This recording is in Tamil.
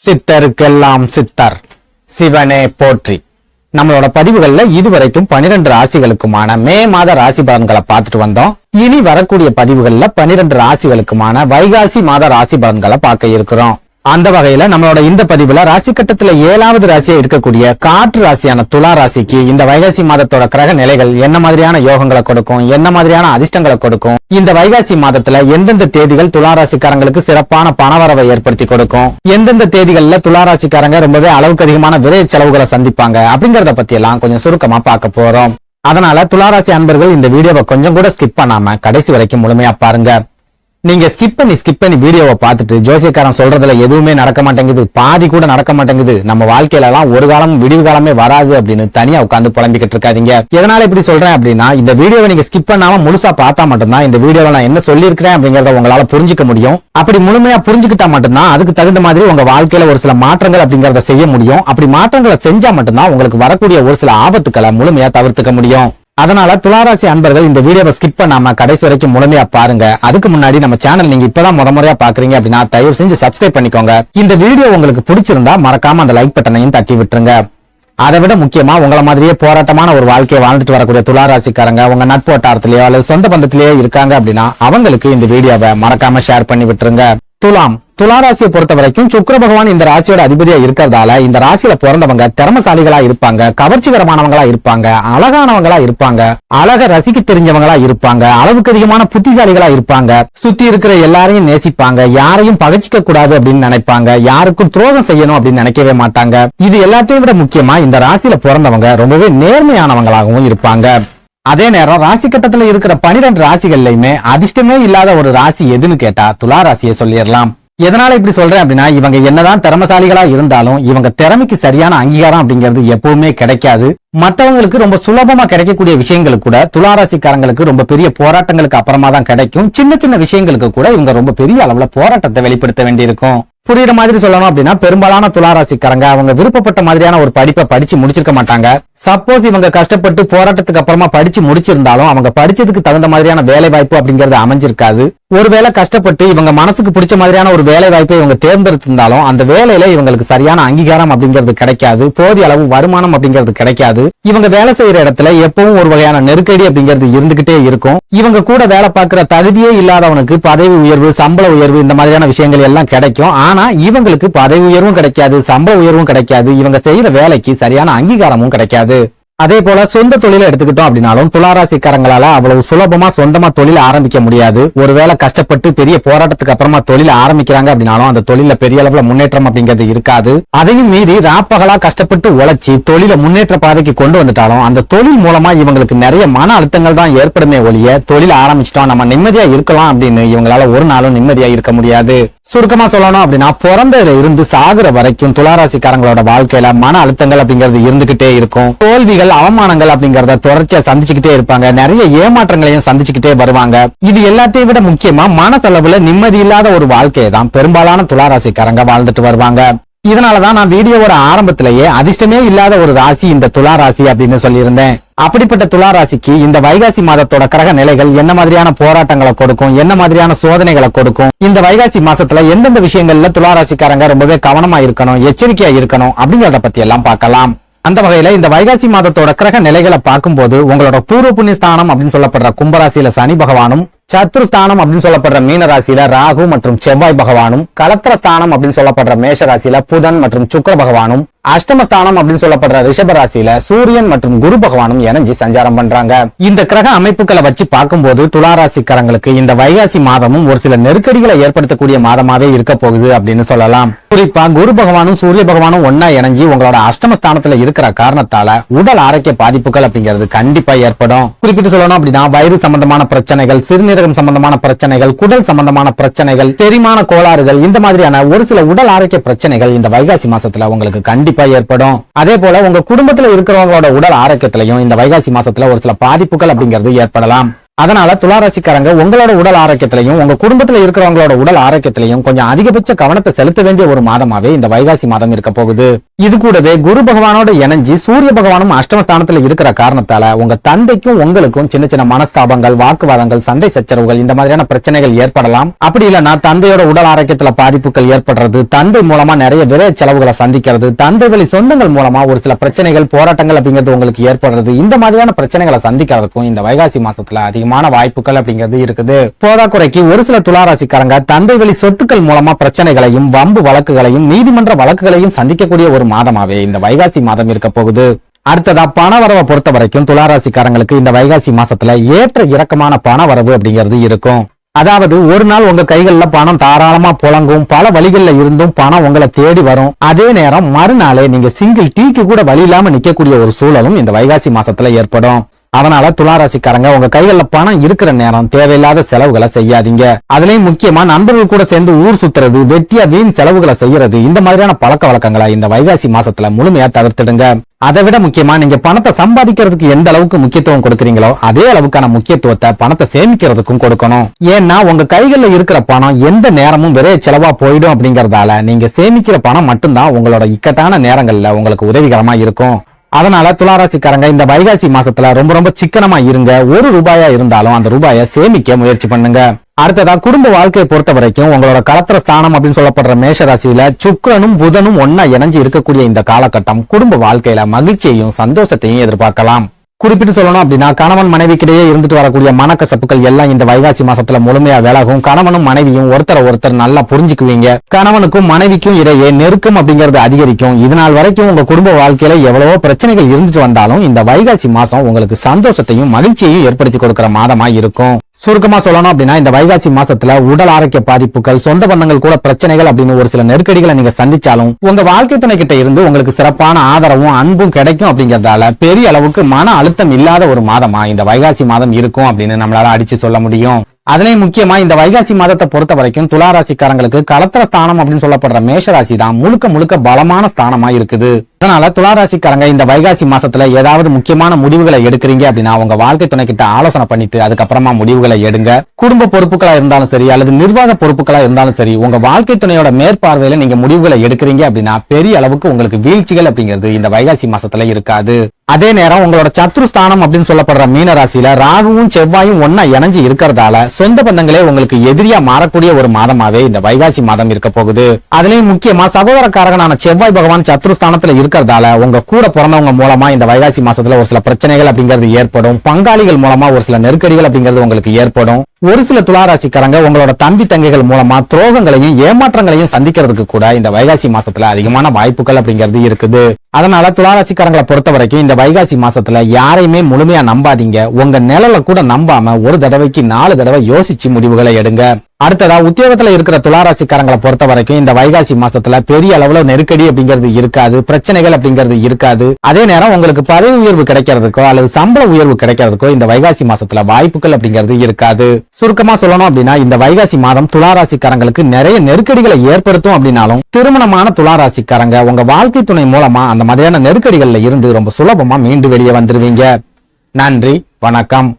சித்தருக்கெல்லாம் சித்தர் சிவனே போற்றி. நம்மளோட பதிவுகள்ல இதுவரைக்கும் 12 ராசிகளுக்குமான மே மாத ராசி பலன்களை பார்த்துட்டு வந்தோம். இனி வரக்கூடிய பதிவுகள்ல 12 ராசிகளுக்குமான வைகாசி மாத ராசி பலன்களை பார்க்க இருக்கிறோம். அந்த வகையில நம்மளோட இந்த பதிவுல ராசி கட்டத்துல 7வது ராசியா இருக்கக்கூடிய காற்று ராசியான துலா ராசிக்கு இந்த வைகாசி மாதத்தோட கிரக நிலைகள் என்ன மாதிரியான யோகங்களை கொடுக்கும், என்ன மாதிரியான அதிர்ஷ்டங்களை கொடுக்கும், இந்த வைகாசி மாதத்துல எந்தெந்த தேதிகள் துலா ராசிக்காரங்களுக்கு சிறப்பான பணவரவை ஏற்படுத்தி கொடுக்கும், எந்தெந்த தேதிகள்ல துலா ராசிக்காரங்க ரொம்பவே அளவுக்கு அதிகமான விரை செலவுகளை சந்திப்பாங்க அப்படிங்கறத பத்தி எல்லாம் கொஞ்சம் சுருக்கமா பார்க்க போறோம். அதனால துலா ராசி அன்பர்கள் இந்த வீடியோவை கொஞ்சம் கூட ஸ்கிப் பண்ணாம கடைசி வரைக்கும் முழுமையா பாருங்க. நீங்க ஸ்கிப் பண்ணி வீடியோவை பார்த்துட்டு ஜோசியக்காரன் சொல்றதுல எதுவுமே நடக்க மாட்டேங்குது, பாதி கூட நடக்க மாட்டேங்குது, நம்ம வாழ்க்கையில எல்லாம் ஒரு காலம் விடிவு காலமே வராது அப்படின்னு தனியா உட்கார்ந்து புலம்பிக்கிட்டு இருக்காதீங்க. எதனால இப்படி சொல்றேன் அப்படின்னா, இந்த வீடியோவை நீங்க ஸ்கிப் பண்ணாம முழுசா பார்த்தா மட்டும்தான் இந்த வீடியோவை நான் என்ன சொல்லியிருக்கிறேன் அப்படிங்கறத உங்களால புரிஞ்சுக்க முடியும். அப்படி முழுமையா புரிஞ்சுக்கிட்டா மட்டும்தான் அதுக்கு தகுந்த மாதிரி உங்க வாழ்க்கையில ஒரு சில மாற்றங்கள் அப்படிங்கறத செய்ய முடியும். அப்படி மாற்றங்களை செஞ்சா மட்டும்தான் உங்களுக்கு வரக்கூடிய ஒரு சில ஆபத்துக்களை முழுமையா தவிர்த்துக்க முடியும். அதனால துளாராசி அன்பர்கள் இந்த வீடியோவை ஸ்கிப் பண்ணாம கடைசி வரைக்கும் முழுமையா பாருங்க. அதுக்கு முன்னாடி நம்ம சேனல் நீங்க இப்பதான் முறையா பாக்குறீங்க அப்படின்னா தயவு செஞ்சு சப்ஸ்கிரைப் பண்ணிக்கோங்க. இந்த வீடியோ உங்களுக்கு பிடிச்சிருந்தா மறக்காம அந்த லைக் பட்டனையும் தட்டி விட்டுருங்க. அதை விட முக்கியமா உங்கள மாதிரியே போராட்டமான ஒரு வாழ்க்கையை வாழ்ந்துட்டு வரக்கூடிய துளாராசிக்காரங்க உங்க நட்பு வட்டாரத்திலேயோ அல்லது சொந்த பந்தத்திலேயோ இருக்காங்க அப்படின்னா அவங்களுக்கு இந்த வீடியோவை மறக்காம ஷேர் பண்ணி விட்டுருங்க. துளாராசியை பொறுத்த வரைக்கும் சுக்கிர பகவான் இந்த ராசியோட அதிபதியா இருக்கிறதால இந்த ராசியில பிறந்தவங்க திறமசாலிகளா இருப்பாங்க, கவர்ச்சிகரமானவங்களா இருப்பாங்க, அழகானவங்களா இருப்பாங்க, அழக ரசிக்க தெரிஞ்சவங்களா இருப்பாங்க, அளவுக்கு அதிகமான புத்திசாலிகளா இருப்பாங்க, சுத்தி இருக்கிற எல்லாரையும் நேசிப்பாங்க, யாரையும் பகைச்சிக்க கூடாது அப்படின்னு நினைப்பாங்க, யாருக்கும் துரோகம் செய்யணும் அப்படின்னு நினைக்கவே மாட்டாங்க. இது எல்லாத்தையும் விட முக்கியமா இந்த ராசியில பிறந்தவங்க ரொம்பவே நேர்மையானவங்களாகவும் இருப்பாங்க. அதே நேரம் ராசி கட்டத்துல இருக்கிற 12 ராசிகள்லயுமே அதிர்ஷ்டமே இல்லாத ஒரு ராசி எதுன்னு கேட்டா துலா ராசியை சொல்லிடலாம். எதனால இப்படி சொல்றேன் அப்படின்னா, இவங்க என்னதான் திறமசாலிகளா இருந்தாலும் இவங்க திறமைக்கு சரியான அங்கீகாரம் அப்படிங்கிறது எப்பவுமே கிடைக்காது. மத்தவங்களுக்கு ரொம்ப சுலபமா கிடைக்கக்கூடிய விஷயங்களுக்கு கூட துளாராசிக்காரங்களுக்கு ரொம்ப பெரிய போராட்டங்களுக்கு அப்புறமா தான் கிடைக்கும். சின்ன சின்ன விஷயங்களுக்கு கூட இவங்க ரொம்ப பெரிய அளவுல போராட்டத்தை வெளிப்படுத்த வேண்டியிருக்கும். புரியுற மாதிரி சொல்லணும் அப்படின்னா, பெரும்பாலான துளாராசிக்காரங்க அவங்க விருப்பப்பட்ட மாதிரியான ஒரு படிப்பை படிச்சு முடிச்சிருக்க மாட்டாங்க. சப்போஸ் இவங்க கஷ்டப்பட்டு போராட்டத்துக்கு அப்புறமா படிச்சு முடிச்சிருந்தாலும் அவங்க படிச்சதுக்கு தகுந்த மாதிரியான வேலை வாய்ப்பு அப்படிங்கறது அமைஞ்சிருக்காது. ஒருவேளை கஷ்டப்பட்டு இவங்க மனசுக்கு பிடிச்ச மாதிரியான ஒரு வேலை வாய்ப்பை இவங்க தேர்ந்தெடுத்திருந்தாலும் அந்த வேலையில இவங்களுக்கு சரியான அங்கீகாரம் அப்படிங்கிறது கிடைக்காது, போதிய அளவு வருமானம் அப்படிங்கிறது கிடைக்காது. இவங்க வேலை செய்யற இடத்துல எப்பவும் ஒரு வகையான நெருக்கடி அப்படிங்கிறது இருந்துகிட்டே இருக்கும். இவங்க கூட வேலை பார்க்கிற தகுதியே இல்லாதவனுக்கு பதவி உயர்வு, சம்பள உயர்வு இந்த மாதிரியான விஷயங்கள் எல்லாம் கிடைக்கும். ஆனா இவங்களுக்கு பதவி உயர்வும் கிடைக்காது, சம்பள உயர்வும் கிடைக்காது, இவங்க செய்யற வேலைக்கு சரியான அங்கீகாரமும் கிடைக்காது. அதே போல சொந்த தொழிலை எடுத்துக்கிட்டோம் அப்படின்னாலும் துளாராசிக்காரங்களால அவ்வளவு சுலபமா சொந்தமா தொழில ஆரம்பிக்க முடியாது. ஒருவேளை கஷ்டப்பட்டு பெரிய போராட்டத்துக்கு அப்புறமா தொழில ஆரம்பிக்கிறாங்க அப்படின்னாலும் அந்த தொழில பெரிய அளவுல முன்னேற்றம் அப்படிங்கிறது இருக்காது. அதையும் மீறி ராப்பகலா கஷ்டப்பட்டு உழைச்சி தொழில முன்னேற்ற பாதைக்கு கொண்டு வந்துட்டாலும் அந்த தொழில் மூலமா இவங்களுக்கு நிறைய மன அழுத்தங்கள் தான் ஏற்படுமே ஒழிய தொழில ஆரம்பிச்சிட்டோம் நம்ம நிம்மதியா இருக்கலாம் அப்படின்னு இவங்களால ஒரு நாளும் நிம்மதியா இருக்க முடியாது. சுருக்கமா சொல்லணும் அப்படின்னா, பிறந்ததுல இருந்து சாகுற வரைக்கும் துளாராசிக்காரங்களோட வாழ்க்கையில மன அழுத்தங்கள் அப்படிங்கிறது இருந்துகிட்டே இருக்கும். தோல்விகள், அவமானங்கள் அப்படிங்கறத தொடர்ச்சியா சந்திச்சுக்கிட்டே இருப்பாங்க. நிறைய ஏமாற்றங்களையும் சந்திச்சுக்கிட்டே வருவாங்க. இது எல்லாத்தையும் விட முக்கியமா மனசளவுல நிம்மதி இல்லாத ஒரு வாழ்க்கையை தான் பெரும்பாலான துளாராசிக்காரங்க வாழ்ந்துட்டு வருவாங்க. இதனாலதான் நான் வீடியோவோட ஆரம்பத்திலேயே அதிர்ஷ்டமே இல்லாத ஒரு ராசி இந்த துலா ராசி அப்படின்னு சொல்லியிருந்தேன். அப்படிப்பட்ட துலா ராசிக்கு இந்த வைகாசி மாதத்தோட கிரக நிலைகள் என்ன மாதிரியான போராட்டங்களை கொடுக்கும், என்ன மாதிரியான சோதனைகளை கொடுக்கும், இந்த வைகாசி மாசத்துல எந்தெந்த விஷயங்கள்ல துலா ராசிக்காரங்க ரொம்பவே கவனமா இருக்கணும், எச்சரிக்கையா இருக்கணும் அப்படிங்கறத பத்தி எல்லாம் பார்க்கலாம். அந்த வகையில இந்த வைகாசி மாதத்தோட கிரக நிலைகளை பார்க்கும்போது உங்களோட பூர்வ புண்ணிய ஸ்தானம் அப்படின்னு சொல்லப்படுற கும்பராசியில சனி பகவானும், சத்ருஸ்தானம் அப்படின்னு சொல்லப்படுற மீன ராசியில ராகு மற்றும் செவ்வாய் பகவானும், கலத்திரஸ்தானம் அப்படின்னு சொல்லப்படுற மேஷ ராசியில புதன் மற்றும் சுக்கிர பகவானும், அஷ்டமஸ்தானம் அப்படின்னு சொல்லப்படுற ரிஷப ராசியில சூரியன் மற்றும் குரு பகவானும் இணைஞ்சு சஞ்சாரம் பண்றாங்க. இந்த கிரக அமைப்புகளை வச்சு பார்க்கும்போது துளாராசிக்காரங்களுக்கு இந்த வைகாசி மாதமும் ஒரு சில நெருக்கடிகளை ஏற்படுத்தக்கூடிய மாதமாவே இருக்க போகுது அப்படின்னு சொல்லலாம். குறிப்பா குரு பகவானும் சூரிய பகவானும் ஒன்னா இணைஞ்சு உங்களோட அஷ்டமஸ்தானத்துல இருக்கிற காரணத்தால உடல் ஆரோக்கிய பாதிப்புகள் அப்படிங்கிறது கண்டிப்பா ஏற்படும். குறிப்பிட்டு சொல்லணும் அப்படின்னா, வயிறு சம்பந்தமான பிரச்சனைகள், சிறுநீரகம் சம்பந்தமான பிரச்சனைகள், குடல் சம்பந்தமான பிரச்சனைகள், செரிமான கோளாறுகள் இந்த மாதிரியான ஒரு சில உடல் ஆரோக்கிய பிரச்சனைகள் இந்த வைகாசி மாசத்துல உங்களுக்கு கண்டிப்பா ஏற்படும். அதே போல உங்க குடும்பத்துல இருக்கிறவங்களோட உடல் ஆரோக்கியத்திலையும் இந்த வைகாசி மாசத்துல ஒரு சில பாதிப்புகள் அப்படிங்கிறது ஏற்படலாம். அதனால துளாராசிக்காரங்க உங்களோட உடல் ஆரோக்கியத்திலையும் உங்க குடும்பத்துல இருக்கிறவங்களோட உடல் ஆரோக்கியத்திலையும் கொஞ்சம் அதிகபட்ச கவனத்தை செலுத்த வேண்டிய ஒரு மாதமாவே இந்த வைகாசி மாதம் இருக்க போகுது. இது கூடவே குரு பகவானோட இணைஞ்சு சூரிய பகவானும் அஷ்டமஸ்தானத்துல இருக்கிற காரணத்தால உங்க தந்தைக்கும் உங்களுக்கும் சின்ன சின்ன மனஸ்தாபங்கள், வாக்குவாதங்கள், சண்டை சச்சரவுகள் இந்த மாதிரியான பிரச்சனைகள் ஏற்படலாம். அப்படி இல்லைன்னா தந்தையோட உடல் ஆரோக்கியத்துல பாதிப்புகள் ஏற்படுறது, தந்தை மூலமா நிறைய விரை செலவுகளை சந்திக்கிறது, தந்தை வழி சொந்தங்கள் மூலமா ஒரு சில பிரச்சனைகள், போராட்டங்கள் அப்படிங்கிறது உங்களுக்கு ஏற்படுறது, இந்த மாதிரியான பிரச்சனைகளை சந்திக்கிறதுக்கும் இந்த வைகாசி மாசத்துல அதிகமான வாய்ப்புகள் அப்படிங்கிறது இருக்குது. போதாக்குறைக்கு ஒரு சில துளாராசிக்காரங்க தந்தை வழி சொத்துக்கள் மூலமா பிரச்சனைகளையும், வம்பு வழக்குகளையும், நீதிமன்ற வழக்குகளையும் சந்திக்கக்கூடிய ஒரு மாதமாவே இந்த வைகாசி மாதம் இருக்க போகுது. அடுத்ததா பண வரவை பொறுத்த வரைக்கும் துளாராசிக்காரங்களுக்கு இந்த வைகாசி மாசத்துல ஏற்ற இறக்கமான பண வரவு அப்படிங்கிறது இருக்கும். அதாவது ஒரு நாள் உங்க கைகள்ல பணம் தாராளமா புழங்கும், பல வழிகள்ல இருந்தும் பணம் உங்களை தேடி வரும். அதே நேரம் மறுநாளே நீங்க சிங்கிள் டீக்கு கூட வழி இல்லாம நிக்கக்கூடிய ஒரு சூழலும் இந்த வைகாசி மாசத்துல ஏற்படும். அதனால துளாராசிக்காரங்க உங்க கைகள்ல பணம் இருக்கிற நேரம் தேவையில்லாத செலவுகளை செய்யாதீங்க. அதுலயும் முக்கியமா நண்பர்கள் கூட சேர்ந்து ஊர் சுத்துறது, வெட்டியா வீண் செலவுகளை செய்யறது, இந்த மாதிரியான பழக்க வழக்கங்களை இந்த வைகாசி மாசத்துல முழுமையா தவிர்த்துடுங்க. அதை விட முக்கியமா நீங்க பணத்தை சம்பாதிக்கிறதுக்கு எந்த அளவுக்கு முக்கியத்துவம் கொடுக்கறீங்களோ அதே அளவுக்கான முக்கியத்துவத்தை பணத்தை சேமிக்கிறதுக்கும் கொடுக்கணும். ஏன்னா உங்க கைகள்ல இருக்கிற பணம் எந்த நேரமும் விரைய செலவா போயிடும் அப்படிங்கறதால நீங்க சேமிக்கிற பணம் மட்டும்தான் உங்களோட இக்கட்டான நேரங்கள்ல உங்களுக்கு உதவிகரமா இருக்கும். அதனால துளாராசிக்காரங்க இந்த வைகாசி மாசத்துல ரொம்ப ரொம்ப சிக்கனமா இருங்க. ஒரு ரூபாயா இருந்தாலும் அந்த ரூபாயை சேமிக்க முயற்சி பண்ணுங்க. அடுத்ததா குடும்ப வாழ்க்கையை பொறுத்த வரைக்கும் உங்களோட களத்திர ஸ்தானம் அப்படின்னு சொல்லப்படுற மேஷ ராசியில சுக்கிரனும் புதனும் ஒன்னா இணைஞ்சு இருக்கக்கூடிய இந்த காலகட்டம் குடும்ப வாழ்க்கையில மகிழ்ச்சியையும் சந்தோஷத்தையும் எதிர்பார்க்கலாம். குறிப்பிட்டு சொல்லணும் அப்படின்னா கணவன் மனைவிக்கிடையே இருந்துட்டு வரக்கூடிய மனக்கசப்புகள் எல்லாம் இந்த வைகாசி மாசத்துல முழுமையா விலகும். கணவனும் மனைவியும் ஒருத்தர் நல்லா புரிஞ்சுக்குவீங்க. கணவனுக்கும் மனைவிக்கும் இடையே நெருக்கம் அப்படிங்கிறது அதிகரிக்கும். இதனால் வரைக்கும் உங்க குடும்ப வாழ்க்கையில எவ்வளவோ பிரச்சனைகள் இருந்துட்டு வந்தாலும் இந்த வைகாசி மாசம் உங்களுக்கு சந்தோஷத்தையும் மகிழ்ச்சியையும் ஏற்படுத்தி கொடுக்கிற மாதமா இருக்கும். சுருக்கமா சொல்லணும் அப்படின்னா இந்த வைகாசி மாசத்துல உடல் ஆரோக்கிய பாதிப்புகள், சொந்த பந்தங்கள் கூட பிரச்சனைகள் அப்படின்னு ஒரு சில நெருக்கடிகளை நீங்க சந்திச்சாலும் உங்க வாழ்க்கை துணை கிட்ட இருந்து உங்களுக்கு சிறப்பான ஆதரவும் அன்பும் கிடைக்கும். அப்படிங்கறதால பெரிய அளவுக்கு மன அழுத்தம் இல்லாத ஒரு மாதமா இந்த வைகாசி மாதம் இருக்கும் அப்படின்னு நம்மளால அடிச்சு சொல்ல முடியும். அதுலயும் முக்கியமா இந்த வைகாசி மாதத்தை பொறுத்த வரைக்கும் துளாராசிக்காரங்களுக்கு களத்திர ஸ்தானம் அப்படின்னு சொல்லப்படுற மேஷராசி தான் முழுக்க முழுக்க பலமான ஸ்தானமா இருக்குது. அதனால துளாராசிக்காரங்க இந்த வைகாசி மாசத்துல ஏதாவது முக்கியமான முடிவுகளை எடுக்கிறீங்க அப்படின்னா உங்க வாழ்க்கை துணை கிட்ட ஆலோசனை பண்ணிட்டு அதுக்கப்புறமா முடிவுகளை எடுங்க. குடும்ப பொறுப்புகளா இருந்தாலும் சரி அல்லது நிர்வாக பொறுப்புகளா இருந்தாலும் சரி உங்க வாழ்க்கை துணையோட மேற்பார்வையில நீங்க முடிவுகளை எடுக்கிறீங்க அப்படின்னா பெரிய அளவுக்கு உங்களுக்கு வீழ்ச்சிகள் அப்படிங்கிறது இந்த வைகாசி மாசத்துல இருக்காது. அதே நேரம் உங்களோட சத்ருஸ்தானம் அப்படின்னு சொல்லப்படுற மீன ராசியில ராகுவும் செவ்வாயும் ஒன்னா இணைஞ்சு இருக்கிறதால சொந்த பந்தங்களே உங்களுக்கு எதிரியா மாறக்கூடிய ஒரு மாதமாவே இந்த வைகாசி மாதம் இருக்க போகுது. அதுலயும் முக்கியமா சகோதரக்காரகனான செவ்வாய் பகவான் சத்ருஸ்தானத்துல இருக்கிறதால உங்க கூட பிறந்தவங்க மூலமா இந்த வைகாசி மாசத்துல ஒரு சில பிரச்சனைகள் அப்படிங்கிறது ஏற்படும். பங்காளிகள் மூலமா ஒரு சில நெருக்கடிகள் அப்படிங்கிறது உங்களுக்கு ஏற்படும். ஒரு சில துளாராசிக்காரங்க உங்களோட தம்பி தங்கைகள் மூலமா துரோகங்களையும் ஏமாற்றங்களையும் சந்திக்கிறதுக்கு கூட இந்த வைகாசி மாசத்துல அதிகமான வாய்ப்புகள் அப்படிங்கிறது இருக்குது. அதனால துளாராசிக்காரங்களை பொறுத்த வரைக்கும் இந்த வைகாசி மாசத்துல யாரையுமே முழுமையா நம்பாதீங்க. உங்க நிழல கூட நம்பாம ஒரு தடவைக்கு 4 தடவை யோசிச்சு முடிவுகளை எடுங்க. அடுத்ததா உத்தியோகத்துல இருக்கிற துளாராசிக்காரங்களை பொறுத்த வரைக்கும் இந்த வைகாசி மாசத்துல பெரிய அளவுல நெருக்கடி அப்படிங்கிறது இருக்காது, பிரச்சனைகள் அப்படிங்கிறது இருக்காது. அதே நேரம் உங்களுக்கு பதவி உயர்வு கிடைக்கிறதுக்கோ அல்லது சம்பள உயர்வு கிடைக்கிறதுக்கோ இந்த வைகாசி மாசத்துல வாய்ப்புகள் அப்படிங்கிறது இருக்காது. சுருக்கமா சொல்லணும் அப்படின்னா இந்த வைகாசி மாதம் துளாராசிக்காரங்களுக்கு நிறைய நெருக்கடிகளை ஏற்படுத்தும். அப்படின்னாலும் திருமணமான துளாராசிக்காரங்க உங்க வாழ்க்கை துணை மூலமா அந்த மாதிரியான நெருக்கடிகள்ல இருந்து ரொம்ப சுலபமா மீண்டு வெளியே வந்துருவீங்க. நன்றி, வணக்கம்.